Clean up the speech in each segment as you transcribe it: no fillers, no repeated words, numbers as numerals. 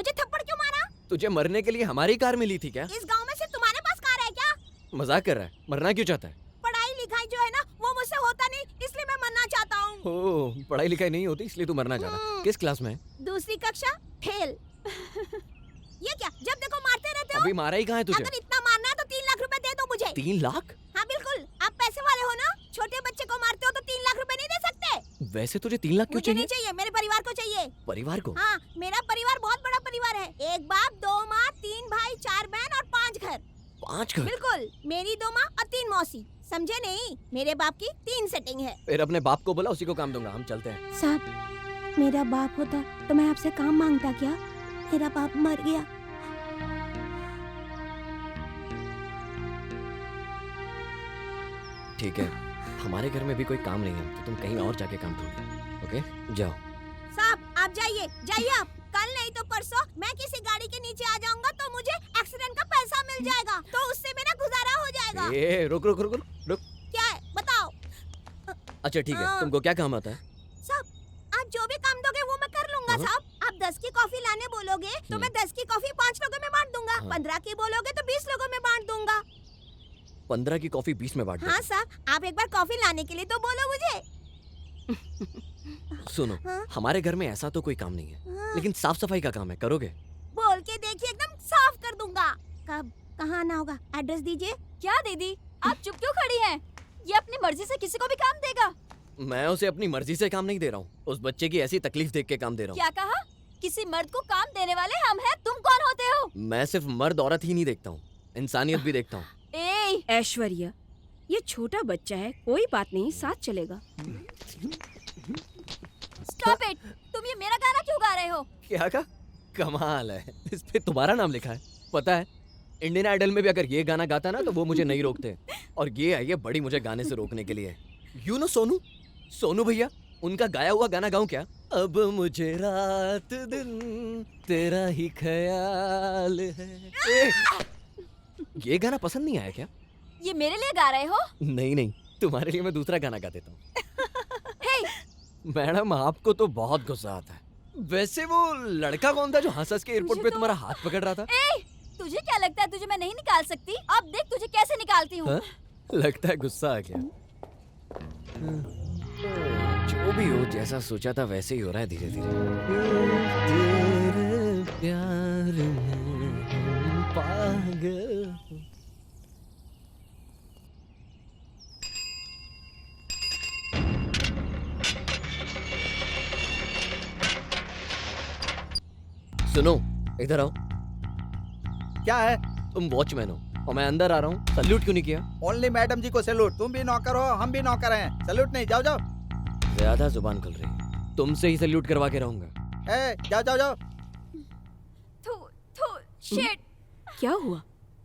मुझे थप्पड़ क्यों मारा? तुझे मरने के लिए हमारी कार मिली थी क्या? इस गांव में सिर्फ तुम्हारे पास कार है क्या? मजाक कर रहा है? मरना क्यों चाहता है? पढ़ाई लिखाई जो है ना वो मुझसे होता नहीं, इसलिए मैं मरना चाहता हूँ। ओह, पढ़ाई लिखाई नहीं होती इसलिए तू मरना चाहता है। किस क्लास में है? दूसरी कक्षा, फेल। ये क्या, जब देखो मारते रहते हो? अभी मारा ही कहाँ है तुझे? अगर इतना मारना है तो 3 लाख रुपए दे दो मुझे। 3 लाख? हाँ बिल्कुल, आप पैसे वाले हो ना? छोटे बच्चे को मारते हो तो 3 लाख रुपए नहीं दे सकते? वैसे तुझे 3 लाख क्यों मुझे नहीं चाहिए? चाहिए, मेरे परिवार को चाहिए। परिवार को? हाँ, मेरा परिवार बहुत बड़ा परिवार है। 1 बाप, 2 माँ, 3 भाई, 4 बहन और 5 घर। 5 घर? बिल्कुल, मेरी 2 माँ और 3 मौसी। समझे नहीं? मेरे बाप की 3 सेटिंग है। फिर अपने बाप को बोला, उसी को काम दूंगा। हम चलते हैं। साहब, मेरा बाप होता तो मैं आपसे काम मांगता क्या? मेरा बाप मर गया। ठीक है, हमारे घर में भी कोई काम नहीं है तो तुम कहीं और जाके काम ढूंढो। ओके, जाओ। साहब, आप जाइए, जाइए आप। कल नहीं तो परसों मैं किसी गाड़ी के नीचे आ जाऊंगा तो मुझे एक्सीडेंट का पैसा मिल जाएगा, तो उससे मेरा गुजारा हो जाएगा। रुक रुक रुक रुक रुक। क्या है, बताओ। अच्छा ठीक है, तुमको क्या काम आता है? साहब, आप जो भी काम दोगे वो मैं कर लूंगा साहब। आप 10 की कॉफी लाने बोलोगे तो मैं 10 की कॉफी 5 लोगों में बांट दूंगा। 15 की बोलोगे तो 20 लोगों में बांट दूंगा। 15 की कॉफी 20 में बांट दो। हाँ साहब, आप एक बार कॉफी लाने के लिए तो बोलो मुझे। सुनो, हमारे घर में ऐसा तो कोई काम नहीं है, लेकिन साफ सफाई का काम है। करोगे? बोल के देखिए, एकदम साफ कर दूंगा। कब, कहाँ आना होगा, एड्रेस दीजिए। क्या दीदी, आप चुप क्यों खड़ी हैं? ये अपनी मर्जी से किसी को भी काम देगा? मैं उसे अपनी मर्जी से काम नहीं दे रहा हूँ, उस बच्चे की ऐसी तकलीफ देख के काम दे रहा हूँ। क्या कहा? किसी मर्द को काम देने वाले हम हैं, तुम कौन होते हो? मैं सिर्फ मर्द औरत ही नहीं देखता हूँ, इंसानियत भी देखता हूँ। ऐश्वर्या, ये छोटा बच्चा है, कोई बात नहीं, साथ चलेगा। Stop it! तुम ये मेरा गाना क्यों गा रहे हो? क्या कहा? कमाल है, इस पे तुम्हारा नाम लिखा है। पता है, इंडियन आइडल में भी अगर ये गाना गाता ना तो वो मुझे नहीं रोकते, और ये आई है बड़ी मुझे गाने से रोकने के लिए। यू नो सोनू, सोनू भैया, उनका गाया हुआ गाना गाऊं क्या? अब मुझे रात दिन तेरा ही ख्याल है। ये गाना पसंद नहीं आया क्या? ये मेरे लिए गा रहे हो? नहीं नहीं, तुम्हारे लिए मैं दूसरा गाना गा देता हूँ। मैडम, आपको तो बहुत गुस्सा आता है। वैसे वो लड़का कौन था जो हंस के एयरपोर्ट पे तुम्हारा हाथ पकड़ रहा था? तुझे क्या लगता है तुझे मैं नहीं निकाल सकती? अब देख तुझे कैसे निकालती हूँ। लगता है गुस्सा आ गया। जो भी हो, जैसा सोचा था वैसे ही हो रहा है धीरे धीरे। तेरे प्यार में पागल। सुनो, इधर आओ। क्या है? तुम वॉचमैन हो और मैं अंदर आ रहा हूँ, सल्यूट क्यों नहीं किया? ओनली मैडम जी को सैल्यूट। तुम भी नौकर हो, हम भी नौकर हैं। सैल्यूट नहीं, जाओ जाओ। ज्यादा जुबान खुल रही है, तुमसे ही सल्यूट करवा के रहूंगा। जाओ जाओ जाओ। शिट! क्या हुआ?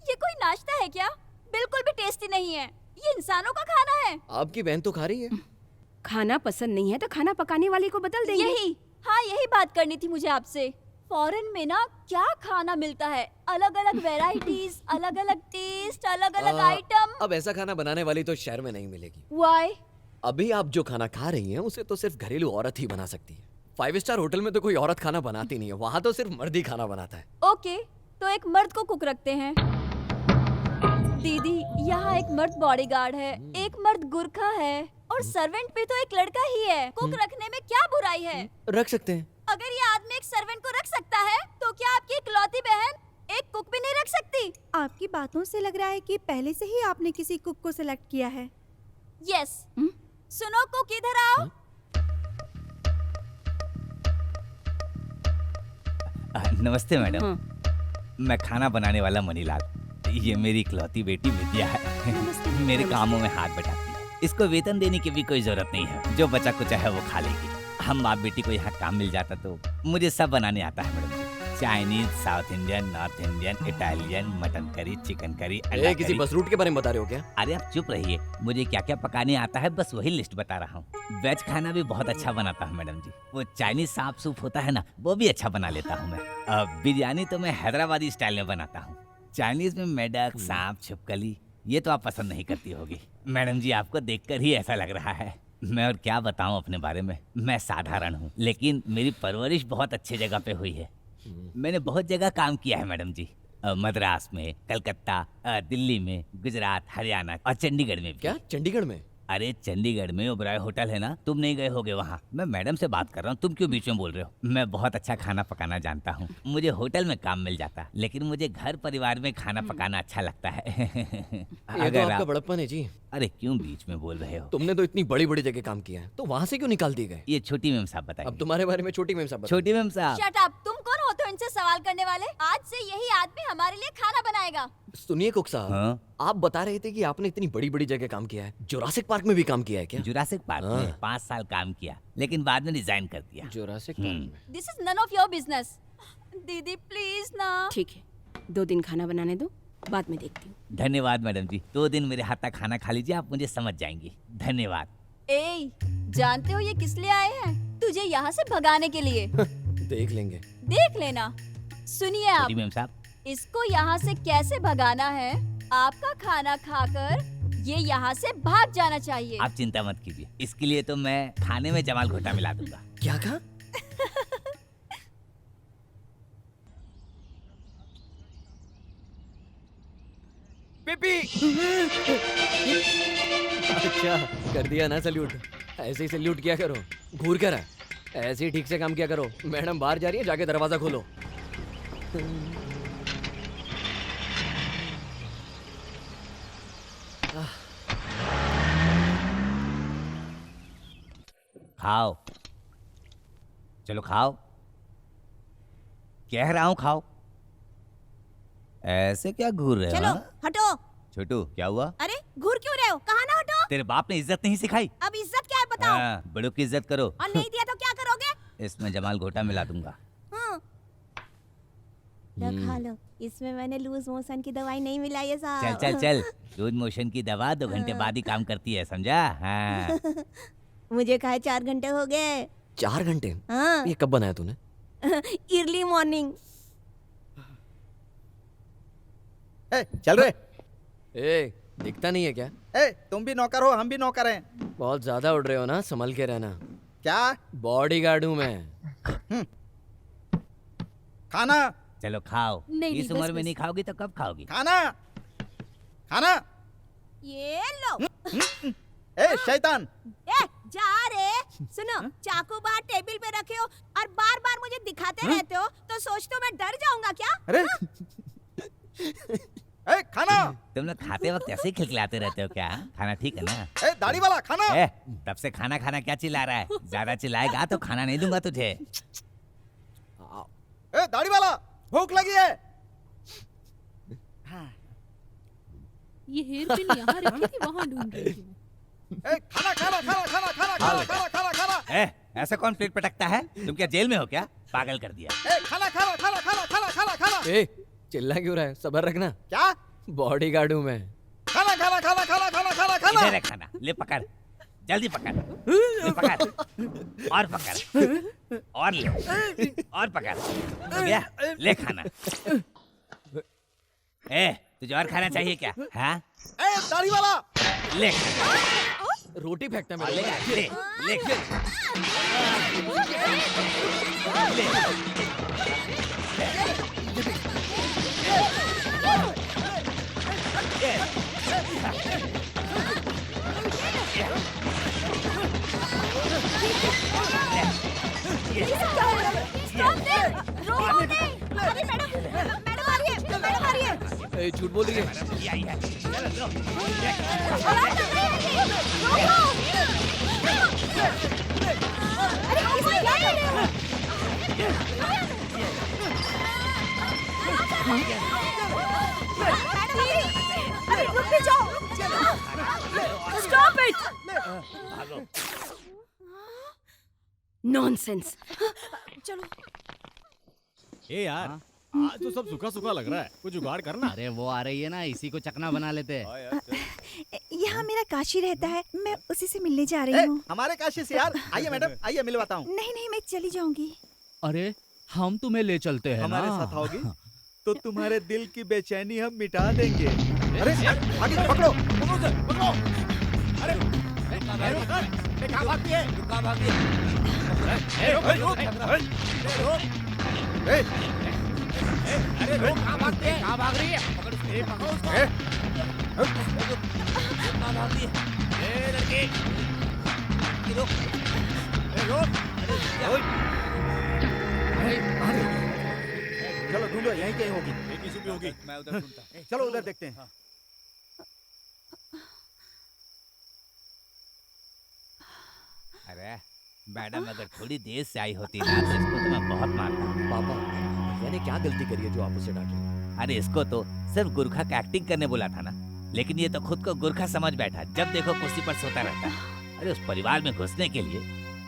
ये कोई नाश्ता है क्या? बिल्कुल भी टेस्टी नहीं है। ये इंसानों का खाना है। आपकी बहन तो खा रही है। खाना पसंद नहीं है तो खाना पकाने वाली को बदल देंगे। यही बात करनी थी मुझे आपसे। फॉरेन में ना क्या खाना मिलता है, अलग अलग वेराइटीज, अलग अलग टेस्ट, अलग अलग आइटम। अब ऐसा खाना बनाने वाली तो शहर में नहीं मिलेगी। Why? अभी आप जो खाना खा रही हैं उसे तो सिर्फ घरेलू औरत ही बना सकती है। 5 स्टार होटल में तो कोई औरत खाना बनाती नहीं है, वहाँ तो सिर्फ मर्द ही खाना बनाता है। ओके, तो एक मर्द को कुक रखते हैं। दीदी, यहाँ एक मर्द बॉडीगार्ड है, एक मर्द गुरखा है और सर्वेंट भी तो एक लड़का ही है। कुक रखने में क्या बुराई है? रख सकते हैं। अगर ये आदमी एक सर्वेंट को रख सकता है तो क्या आपकी इकलौती बहन एक कुक भी नहीं रख सकती? आपकी बातों से लग रहा है कि पहले से ही आपने किसी कुक को सिलेक्ट किया है। यस। सुनो कुक, इधर आओ। नमस्ते मैडम। मैं खाना बनाने वाला मनीलाल। ये मेरी इकलौती बेटी विद्या है। मेरे कामों में हाथ बटाती है। इसको वेतन देने की भी कोई जरूरत नहीं है, जो बचा कुछ है वो खा लेगी। हम बाप बेटी को यहाँ काम मिल जाता तो मुझे सब बनाने आता है madam. Chinese, south Indian, north Indian, Italian, mutton curry, chicken curry, अंडा किसी करी। बस रूट के बारे में बता रहे हो क्या? अरे आप चुप रहिए, मुझे क्या क्या पकाने आता है बस वही लिस्ट बता रहा हूँ। वेज खाना भी बहुत अच्छा बनाता हूँ मैडम जी। वो चाइनीज सांप सूप होता है ना, वो भी अच्छा बना लेता हूँ मैं। बिरयानी तो मैं हैदराबादी स्टाइल में बनाता हूँ। चाइनीज में मेढक, सांप, छिपकली, ये तो आप पसंद नहीं करती होगी। मैडम जी, आपको देखकर ही ऐसा लग रहा है। मैं और क्या बताऊं अपने बारे में। मैं साधारण हूँ, लेकिन मेरी परवरिश बहुत अच्छी जगह पे हुई है। मैंने बहुत जगह काम किया है मैडम जी। मद्रास में, कलकत्ता, दिल्ली में, गुजरात, हरियाणा और चंडीगढ़ में भी। क्या चंडीगढ़ में? अरे चंडीगढ़ में ओबराय होटल है ना, तुम नहीं गए होगे वहाँ। मैं मैडम से बात कर रहा हूँ, तुम क्यों बीच में बोल रहे हो? मैं बहुत अच्छा खाना पकाना जानता हूँ। मुझे होटल में काम मिल जाता, लेकिन मुझे घर परिवार में खाना पकाना अच्छा लगता है। ये तो अगर आपका आप... बड़प्पन है जी। अरे क्यों बीच में बोल रहे हो? तुमने तो इतनी बड़ी बड़ी जगह काम किया है, तो वहाँ से क्यों निकाल दिए गए? ये छोटी मैम साहब बताइए। अब तुम्हारे बारे में छोटी मैम साहब बताएं। छोटी मैम साहब। शट अप, तुम कौन होते हो इनसे सवाल करने वाले? आज से यही आदमी हमारे लिए खाना बनाएगा। सुनिए कुक साहब, हाँ? आप बता रहे थे कि आपने इतनी बड़ी बड़ी जगह काम किया है। जुरासिक पार्क में भी काम किया है क्या? जुरासिक पार्क में हाँ। 5 साल काम किया, लेकिन बाद में रिजाइन कर दिया। जुरासिक पार्क में? This is none of your business. दीदी प्लीज ना। ठीक है, 2 दिन खाना बनाने दो, बाद में देखती हूँ। धन्यवाद मैडम जी, 2 दिन मेरे हाथ का खाना खा लीजिए, आप मुझे समझ जाएंगी। धन्यवाद। ए, जानते हो ये किस लिए आए हैं? तुझे यहाँ से भगाने के लिए। देख लेंगे। देख लेना। सुनिए आप, छोटी मैम साहब, इसको यहाँ से कैसे भगाना है? आपका खाना खाकर ये यहाँ से भाग जाना चाहिए। आप चिंता मत कीजिए, इसके लिए तो मैं खाने में जमाल घोटा मिला दूंगा। क्या कहा? पिपी! अच्छा, कर दिया ना सल्यूट। ऐसे ही सल्यूट किया करो। घूर कर है, ऐसे ही ठीक से काम किया करो। मैडम बाहर जा रही है, जाके दरवाजा खोलो। खाओ, चलो खाओ, कह रहा हूँ खाओ। ऐसे क्या घूर रहे हो? चलो हाँ? हटो। छोटू क्या हुआ? अरे घूर क्यों रहे हो? कहा ना हटो। तेरे बाप ने इज्जत नहीं सिखाई? अब इज्जत क्या है बताओ? हाँ, बड़ों की इज्जत करो। और नहीं दिया तो क्या करोगे? इसमें जमाल घोटा मिला दूंगा। लो खा लो। इसमें मैंने लूज मोशन की दवाई नहीं मिलाई है चल साहब। चल चल, लूज मोशन की दवा 2 घंटे बाद ही काम करती है, समझा? हाँ। मुझे खाए 4 घंटे हो गए। 4 घंटे? हाँ। ये कब बनाया तूने? Early morning. चल रे। ए, दिखता नहीं है क्या? तुम भी नौकर हो, हम भी नौकर हैं। बहुत ज्यादा उड़ रहे हो ना, संभल के रहना। क्या? बॉडीगार्ड हूँ मैं। खाना चलो खाओ। नहीं, इस बस, उम्र में बस। नहीं खाओगी तो कब खाओगी? खाना खाना। ये लो। शैतान। जा रे। सुनो, चाकू बाहर टेबल पे रखे हो और बार बार मुझे दिखाते रहते हो, तो सोचते हो मैं डर जाऊंगा क्या? अरे खाना। तुम लोग खाते वक्त ऐसे ही खिलखिलाते रहते हो क्या? खाना ठीक है ना? दाढ़ी वाला खाना। तब से खाना खाना क्या चिल्ला रहा है? ज्यादा चिल्लाएगा तो खाना नहीं दूंगा तुझे। दाढ़ी वाला, भूख लगी है। ये हेयर पिन यहाँ रखी थी, वहाँ ढूंढ रही थी। खाना खाना खाना खाना खाना खाना खाना खाना खाना। ऐसा कौन प्लेट पटकता है? तुम क्या जेल में हो क्या? पागल कर दिया। खाना खाना खाना खाना खाना खाना खाना। ए, चिल्ला क्यों रहा है? सब्र रखना। क्या? बॉडीगार्ड हूँ मैं। खाना खाना खाना खाना खाना खाना खाना। इधर है खाना, ले पकड़, जल्दी पकड़, ले पकड़, और पकड़, और ले, और पकड़, हो गया? ले खाना। तुझे और खाना चाहिए क्या? हाँ? दाढ़ी वाला। ले रोटी फेंकता है और मेरे ले को। ले ले अरे मैडम आ रही है, मैडम आ रही है। ए, झूठ बोल रही है। अरे इसमें क्या कर रहे हो? अरे रुक भी जाओ। Stop it. नॉनसेंस। चलो। ए यार, आज तो सब सूखा सूखा लग रहा है, कुछ जुगाड़ करना। अरे वो आ रही है ना, इसी को चकना बना लेते हैं। यहाँ मेरा काशी रहता है, मैं उसी से मिलने जा रही हूँ। हमारे काशी से यार। आइए मैडम, आइए मिलवाता हूँ। नहीं नहीं, मैं चली जाऊंगी। अरे हम तुम्हें ले चलते हैं हमारे ना। साथ आओगी तो तुम्हारे दिल की बेचैनी हम मिटा देंगे। अरे आगे पकड़ो, पकड़ो। अरे कहाँ भागती है? अरे रोक, कहाँ भागते हैं? कहाँ भाग रही है? पकड़ उसको, पकड़ो उसको। कहाँ भाग रही है? लड़के, रोक। रोक। अरे चलो ढूंढो, यहीं कहीं होगी। एक ही सुबह होगी। मैं उधर ढूंढता। चलो उधर देखते हैं। अरे मैडम अगर थोड़ी देर से आई होती ना तो इसको तो मैं बहुत मारता। पापा, मैंने क्या गलती करी है जो आप उसे डांट रहे हैं? अरे इसको तो सिर्फ गुरखा का एक्टिंग करने बोला था ना, लेकिन ये तो खुद को गुरखा समझ बैठा। जब देखो कुर्सी पर सोता रहता है। अरे उस परिवार में घुसने के लिए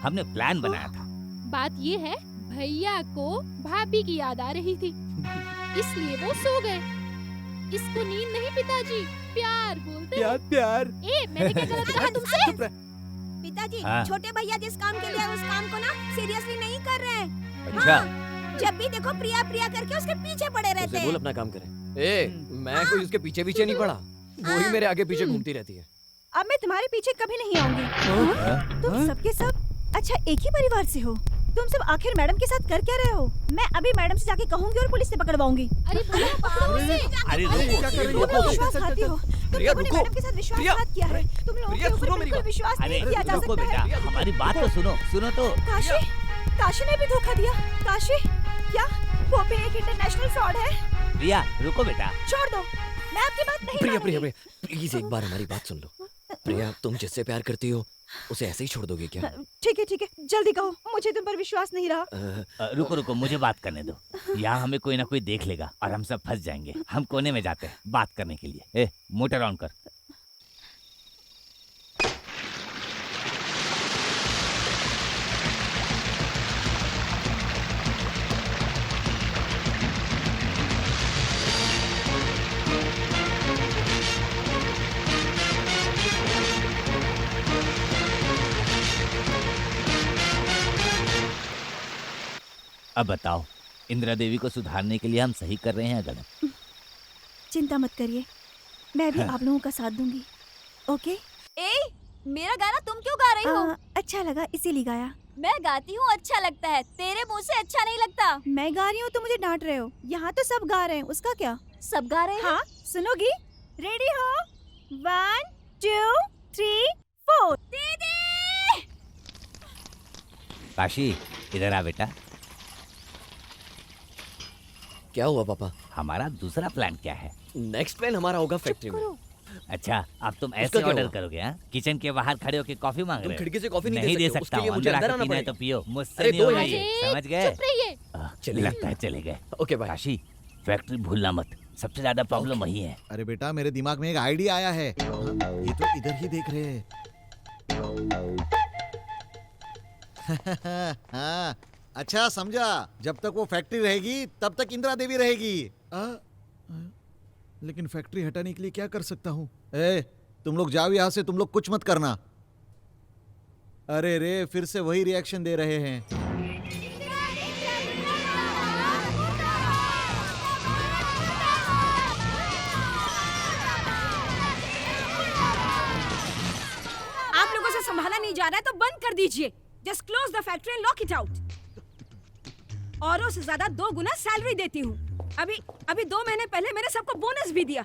हमने प्लान बनाया था। बात ये है, भैया को भाभी की याद आ रही थी, इसलिए वो सो गए। इसको नींद नहीं पिताजी, प्यार बोलते हैं। प्यार। ए, मैंने क्या गलत कहा तुमसे? पिताजी, हाँ। छोटे भैया जिस काम के लिए आए, उस काम को ना सीरियसली नहीं कर रहे हैं। अच्छा जब भी देखो प्रिया प्रिया करके उसके पीछे पड़े रहते उसे हैं। बोल अपना काम करे। मैं कोई उसके पीछे पीछे नहीं पड़ा, वही मेरे आगे पीछे घूमती रहती है। अब मैं तुम्हारे पीछे कभी नहीं आऊंगी। तुम सबके सब अच्छा एक ही परिवार से हो। तुम सब आखिर मैडम के साथ कर क्या रहे हो? मैं अभी मैडम से जाके कहूंगी और पुलिस से पकड़वाऊंगी। अरे भैया, पकड़ो उसे। अरे रुको, तुम विश्वासघाती हो। तुम प्रिया, लोगों ने रुको। मैडम के साथ विश्वासघात किया है। तुम लोगों प्रिया, के ऊपर सुनो मेरी बिल्कुल बात। विश्वास अरे नहीं किया जा रुको सकता बेटा, है। हमारी बात तो सुनो तो। काशी ने भी धोखा दिया। काशी क्या? वो भी एक इंटरनेशनल फ्रॉड है। प्रिया रुको बेटा। छोड़ दो, मैं आपकी बात नहीं प्रिया, मानूंगी। प्रिया, प्लीज एक बार हमारी बात सुन लो। प्रिया, तुम जिससे प्यार करती हो उसे ऐसे ही छोड़ दोगे क्या? ठीक है, जल्दी कहो, मुझे तुम पर विश्वास नहीं रहा। रुको मुझे बात करने दो। यहाँ हमें कोई ना कोई देख लेगा और हम सब फंस जाएंगे। हम कोने में जाते हैं बात करने के लिए। मोटर ऑन कर। अब बताओ, इंदिरा देवी को सुधारने के लिए हम सही कर रहे हैं या गलत? चिंता मत करिए, मैं भी आप लोगों का साथ दूंगी। ओके? ए, मेरा गाना तुम क्यों गा रही हो? अच्छा लगा इसीलिए गाया। मैं गाती हूँ, अच्छा लगता है। तेरे मुंह से अच्छा नहीं लगता। मैं गा रही हूँ तो मुझे डांट रहे हो। यहाँ तो सब गा रहे हैं, उसका क्या? सब गा रहे हैं। हाँ, सुनोगी? रेडी हो? 1 2 3 4। दीदी! काशी इधर आ बेटा। क्या हुआ पापा? हमारा दूसरा प्लान क्या है? नेक्स्ट प्लान हमारा होगा फैक्ट्री में। अच्छा, अब तुम उसका ऐसे क्या ऑर्डर हुआ? करोगे? हाँ, किचन के बाहर खड़े होके कॉफी मांग तुम रहे हो? खिड़की से कॉफी नहीं नहीं दे दे सकते, सकता उसके लिए हूँ। मुझे अंदर अंदर आकर आना पीना है तो पड़ेगा। पियो, मुझसे अरे नहीं दो होगा है ये। अरे, समझ गए? चुप रहिए। चलिए। लगता है चले गए। Okay bye. काशी, फैक्ट्री भूलना मत, सबसे ज्यादा प्रॉब्लम वही है। अरे बेटा, मेरे दिमाग में एक आइडिया आया है। ये तो इधर ही देख रहे हैं। हाँ, अच्छा समझा। जब तक वो फैक्ट्री रहेगी तब तक इंदिरा देवी रहेगी। लेकिन फैक्ट्री हटाने के लिए क्या कर सकता हूँ? तुम लोग जाओ यहाँ से, तुम लोग कुछ मत करना। अरे रे, फिर से वही रिएक्शन दे रहे हैं। आप लोगों से संभाला नहीं जा रहा है तो बंद कर दीजिए। Just close the factory and lock it out. औरों से ज्यादा 2 गुना सैलरी देती हूँ। अभी 2 महीने पहले मैंने सबको बोनस भी दिया।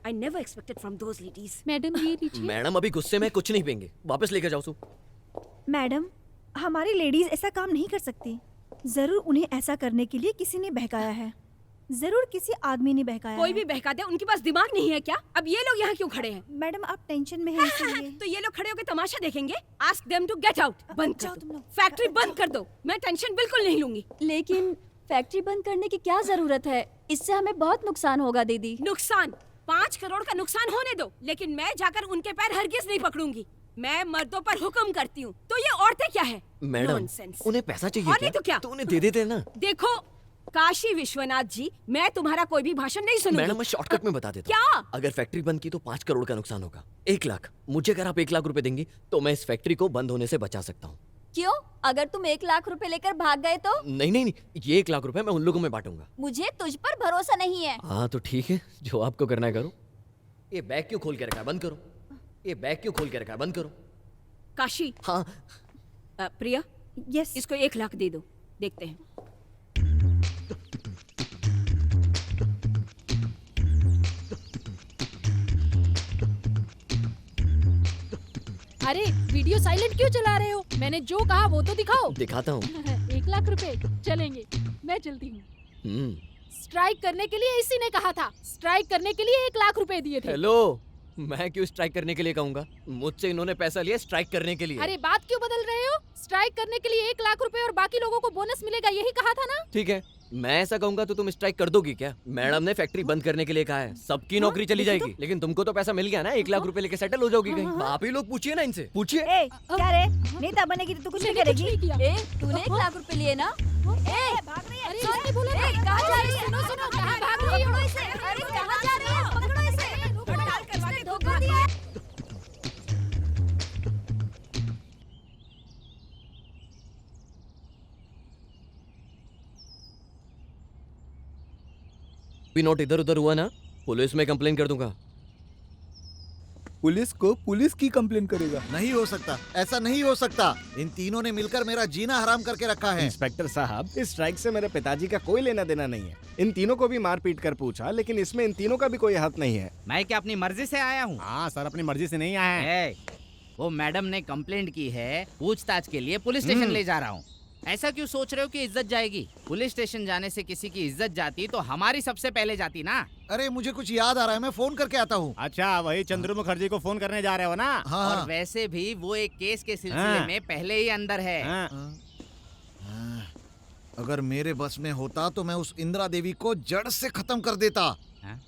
I never expected from those ladies. Madam ये लीजिए। मैडम अभी गुस्से में कुछ नहीं पेंगे, वापस लेके जाओ। मैडम, हमारी लेडीज ऐसा काम नहीं कर सकती। जरूर उन्हें ऐसा करने के लिए किसी ने बहकाया है। जरूर किसी आदमी ने बहकाया कोई है। भी बहका दे, उनके पास दिमाग नहीं है क्या? अब ये लोग यहाँ क्यों खड़े हैं? मैडम आप टेंशन में हैं इसलिए। तो ये लोग खड़े होकर तमाशा देखेंगे? Ask them to get out. बंद जाओ कर तुम दो, लोग। फैक्ट्री बंद कर दो। मैं टेंशन बिल्कुल नहीं लूंगी। लेकिन फैक्ट्री बंद करने की क्या जरूरत है? इससे हमें बहुत नुकसान होगा दीदी। नुकसान 5 करोड़ का नुकसान होने दो, लेकिन मैं जाकर उनके पैर हरगिज नहीं पकड़ूंगी। मैं मर्दों पर हुक्म करती हूँ, तो ये औरतें क्या है? Madam, Nonsense। उन्हें पैसा चाहिए और नहीं तो क्या? तो उन्हें दे देते ना। देखो काशी विश्वनाथ जी, मैं तुम्हारा कोई भी भाषण नहीं सुनूंगी। मैडम, मैं शॉर्टकट में बता देता क्या? हूँ। अगर फैक्ट्री बंद की तो 5 करोड़ का नुकसान होगा। 1 लाख मुझे, अगर आप 1 लाख रुपए देंगी तो मैं इस फैक्ट्री को बंद होने से बचा सकता हूँ। क्यों? अगर तुम 1 लाख रुपए लेकर भाग गए तो? नहीं, ये 1 लाख रुपए मैं उन लोगों में बांटूंगा। मुझे तुझ पर भरोसा नहीं है। हाँ तो ठीक है, जो आपको करना है करो। ये बैग क्यों खोल के रखा है? बंद करो। ये बैग क्यों खोल के रखा है? बंद करो। काशी, हाँ प्रिया, यस। इसको 1 लाख दे दो, देखते हैं। अरे वीडियो साइलेंट क्यों चला रहे हो? मैंने जो कहा वो तो दिखाओ। दिखाता हूँ। 1 लाख रुपए चलेंगे, मैं चलती हूँ। स्ट्राइक करने के लिए इसी ने कहा था। स्ट्राइक करने के लिए 1 लाख रुपए दिए थे। हेलो, मैं क्यों स्ट्राइक करने के लिए कहूँगा? मुझसे इन्होंने पैसा लिया स्ट्राइक करने के लिए। अरे बात क्यों बदल रहे हो? स्ट्राइक करने के लिए 1 लाख रुपए और बाकी लोगों को बोनस मिलेगा, यही कहा था ना? ठीक है, मैं ऐसा कहूँगा तो तुम स्ट्राइक कर दोगी क्या? मैडम ने फैक्ट्री बंद करने के लिए कहा है, सबकी नौकरी चली जाएगी। लेकिन तुमको तो पैसा मिल गया ना, 1 लाख रुपए लेके सेटल हो जाओगी कहीं। आप ही लोग पूछिए ना इनसे, पूछिए। ए, क्या रे? नेता बनेगी तो तू कुछ नहीं मैंने कुछ करेगी? नहीं किया। तूने 1 लाख रुपए लिए ना? भाग रही है। अरे इसने बोला ना, कहाँ जा रही है? सुनो सुनो, कहाँ भाग रही हो? अरे कहाँ जा रही है? पकड़ो इसे। हड़ताल करवा के धोखा दिया है। भी नोट इधर उधर हुआ ना, पुलिस में कंप्लेन कर दूंगा। पुलिस को पुलिस की कंप्लेन करेगा? नहीं हो सकता, ऐसा नहीं हो सकता। इन तीनों ने मिलकर मेरा जीना हराम करके रखा है। इंस्पेक्टर साहब, इस स्ट्राइक से मेरे पिताजी का कोई लेना देना नहीं है। इन तीनों को भी मार पीट कर पूछा, लेकिन इसमें इन तीनों का भी कोई हाथ नहीं है। मैं क्या अपनी मर्जी से आया हूँ? हाँ सर, अपनी मर्जी से नहीं आया है। वो मैडम ने कंप्लेंट की है, पूछताछ के लिए पुलिस स्टेशन ले जा रहा हूँ। ऐसा क्यों सोच रहे हो कि इज्जत जाएगी? पुलिस स्टेशन जाने से किसी की इज्जत जाती तो हमारी सबसे पहले जाती ना। अरे मुझे कुछ याद आ रहा है, मैं फोन करके आता हूँ। अच्छा, वही चंद्रू मुखर्जी को फोन करने जा रहे हो ना? हाँ। और वैसे भी वो एक केस के सिलसिले हाँ। में पहले ही अंदर है। हाँ। अगर मेरे बस में होता तो मैं उस इंदिरा देवी को जड़ से खत्म कर देता। हाँ?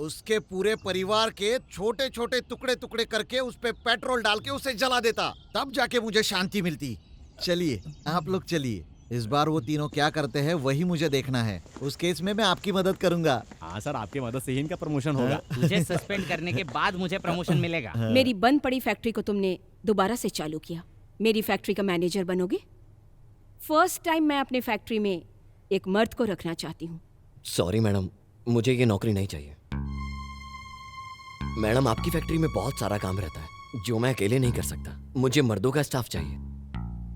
उसके पूरे परिवार के छोटे छोटे टुकड़े टुकड़े करके उस पे पेट्रोल डाल के उसे जला देता, तब जाके मुझे शांति मिलती। चलिए आप लोग चलिए, इस बार वो तीनों क्या करते हैं वही मुझे देखना है। उस केस में मैं आपकी मदद करूंगा। हाँ सर, आपकी मदद से ही इनका प्रमोशन होगा। तुझे सस्पेंड करने के बाद मुझे प्रमोशन मिलेगा। मेरी बंद पड़ी फैक्ट्री को तुमने दोबारा से चालू किया। मेरी फैक्ट्री का मैनेजर बनोगे? फर्स्ट टाइम मैं अपने फैक्ट्री में एक मर्द को रखना चाहती हूँ। सॉरी मैडम, मुझे ये नौकरी नहीं चाहिए। मैडम, आपकी फैक्ट्री में बहुत सारा काम रहता है जो मैं अकेले नहीं कर सकता। मुझे मर्दों का स्टाफ चाहिए,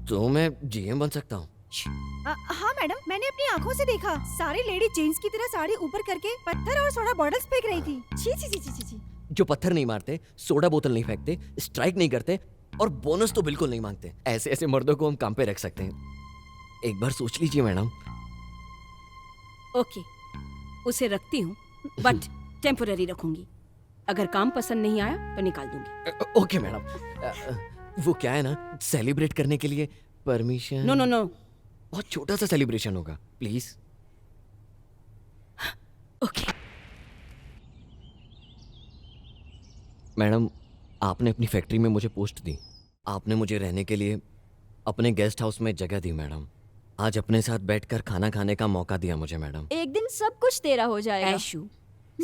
तो मैं जीएम बन सकता हूँ। हाँ मैडम, मैंने अपनी आंखों से देखा। सारी लेडी जेंट्स की तरह साड़ी ऊपर करके पत्थर और सोडा बॉटल्स फेंक रही थी। छी छी छी छी छी। जो पत्थर नहीं मारते, सोडा बोतल नहीं फेंकते, स्ट्राइक नहीं करते और बोनस तो बिल्कुल नहीं मांगते, ऐसे ऐसे मर्दों को हम काम पे रख सकते हैं। एक बार सोच लीजिए मैडम। ओके, उसे रखती हूँ, बट टेम्पोररी रखूंगी। अगर काम पसंद नहीं आया तो निकाल दूंगी। Okay madam. वो क्या है ना, सेलिब्रेट करने के लिए परमिशन। नो नो नो, बहुत छोटा सा सेलिब्रेशन होगा, प्लीज। ओके। मैडम, आपने अपनी फैक्ट्री में मुझे पोस्ट दी, आपने मुझे रहने के लिए अपने गेस्ट हाउस में जगह दी मैडम। आज अपने साथ बैठकर खाना खाने का मौका दिया मुझे मैडम। एक दिन सब कुछ तेरा हो जाएगा। ऐशु,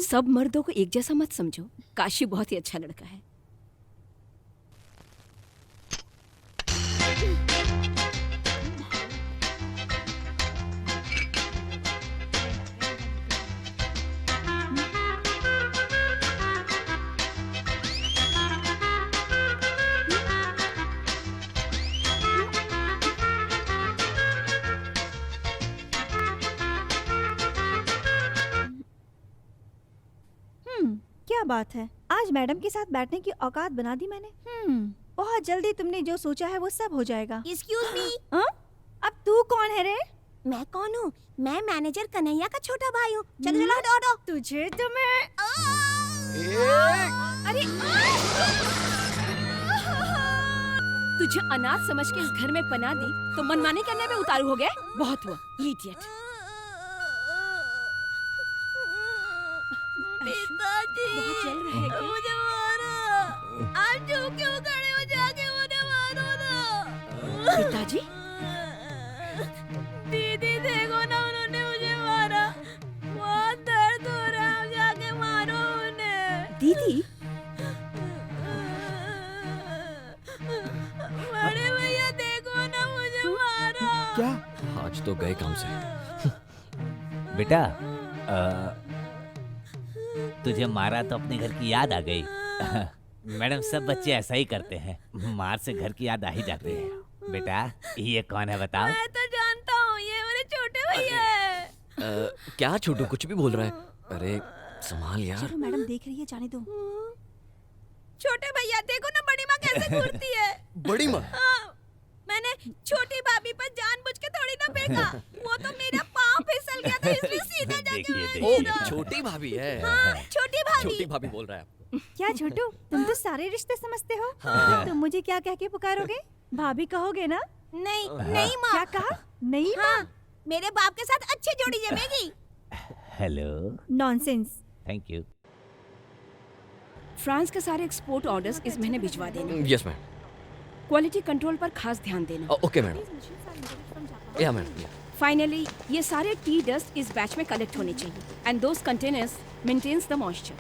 सब मर्दों को एक जैसा मत समझो। काशी बहुत ही अच्छा लड़का है। क्या बात है, आज मैडम के साथ बैठने की औकात बना दी मैंने। बहुत जल्दी तुमने जो सोचा है वो सब हो जाएगा। एक्सक्यूज मी, हाँ? अब तू कौन है रे? मैं कौन हूँ? मैं मैनेजर कन्हैया का छोटा भाई हूँ। चलो चलो हटो हटो। तुझे तो मैं अरे तुझे अनाथ समझ के इस घर में पना दी तो मनमानी करने में उतारू हो गए। बहुत हुआ, इडियट। पिताजी, बहुत जल रहा है क्या? मुझे मारो। आप चुप क्यों खड़े हो? जाके मुझे मारो ना। पिताजी, दीदी देखो ना, उन्होंने मुझे मारा। बहुत दर्द हो रहा है, आप जाके मारो उन्हें। दीदी, बड़े भैया देखो ना, मुझे मारा। क्या? आज तो गए काम से। बेटा, तुझे मारा तो अपने घर की याद आ गई। मैडम, सब बच्चे ऐसा ही करते हैं, मार से घर की याद आ ही जाते हैं। बेटा, ये कौन है बताओ? मैं तो जानता हूँ, ये मेरे छोटे भैया है। क्या छोटू कुछ भी बोल रहा है? अरे संभाल यार। चलो मैडम देख रही है, जाने दो। छोटे भैया देखो ना बड़ी माँ कैसे घूरती है। बड़ी माँ? हाँ, मैंने छोटी भाभी पर जानबूझ के थोड़ी ना फेंका, वो तो मेरा पाँव फिसल गया था इसलिए सीधा जाके मैं ओ, गिरा। छोटी भाभी है। हाँ, छोटी भाभी। छोटी भाभी बोल रहा है आपको। क्या छोटू, तुम तो सारे रिश्ते समझते हो। हाँ। तुम मुझे क्या कह के पुकारोगे? भाभी कहोगे ना? नहीं नहीं माँ। क्या कहा? नहीं हाँ, मेरे बाप के साथ अच्छी जोड़ी जमेगी। Hello. Nonsense. Thank you. France के सारे एक्सपोर्ट ऑर्डर्स इस महीने भिजवा देना। Yes ma'am. क्वालिटी कंट्रोल पर खास ध्यान देना। Okay madam. या मैडम। फाइनली ये सारे टी डस्ट इस बैच में कलेक्ट होने चाहिए and those containers maintains the moisture.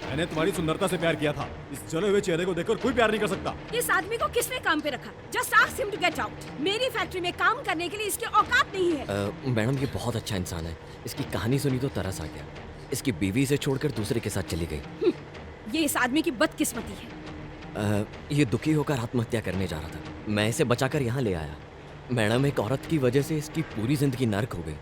मैंने तुम्हारी सुंदरता से प्यार किया था। इस जले हुए चेहरे को देखकर कोई प्यार नहीं कर सकता। इस आदमी को किसने काम पे रखा? Just ask him to get out. मेरी फैक्ट्री में काम करने के लिए इसके औकात नहीं है। मैडम ये बहुत अच्छा इंसान है। इसकी कहानी सुनी तो तरस आ गया। इसकी बीवी से छोड़कर दूसरे के साथ चली गई। ये इस आदमी की बदकिस्मती है। ये दुखी होकर आत्महत्या करने जा रहा था। मैं इसे बचाकर यहाँ ले आया। मैडम एक औरत की वजह से इसकी पूरी जिंदगी नर्क हो गई।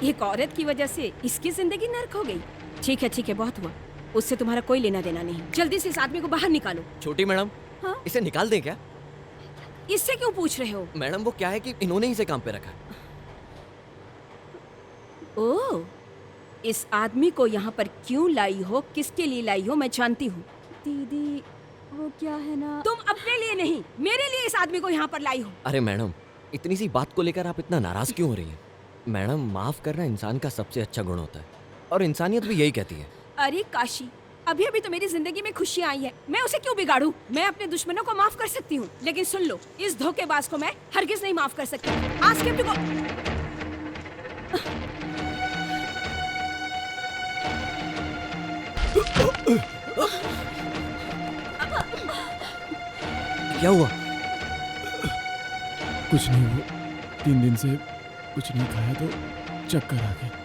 एक औरत की वजह से इसकी जिंदगी नर्क हो गई। ठीक है बहुत हुआ। उससे तुम्हारा कोई लेना देना नहीं। जल्दी से इस आदमी को बाहर निकालो। छोटी मैडम, हाँ? इसे निकाल दें क्या? इससे क्यों पूछ रहे हो? मैडम वो क्या है कि इन्होंने इसे काम पे रखा। ओह, इस आदमी को यहाँ पर क्यों लाई हो, किसके लिए लाई हो, मैं जानती हूँ। दीदी वो क्या है ना, तुम अपने लिए नहीं मेरे लिए इस आदमी को यहाँ पर लाई हो। अरे मैडम, इतनी सी बात को लेकर आप इतना नाराज क्यों हो रही हैं? मैडम माफ करना इंसान का सबसे अच्छा गुण होता है और इंसानियत भी यही कहती है। अरे काशी, अभी अभी तो मेरी जिंदगी में खुशी आई है, मैं उसे क्यों बिगाड़ूं? मैं अपने दुश्मनों को माफ कर सकती हूँ, लेकिन सुन लो, इस धोखेबाज को मैं हरगिज नहीं माफ कर सकती। Ask him to go. क्या हुआ? कुछ नहीं हुआ। 3 दिन से कुछ नहीं खाया तो चक्कर आ गए।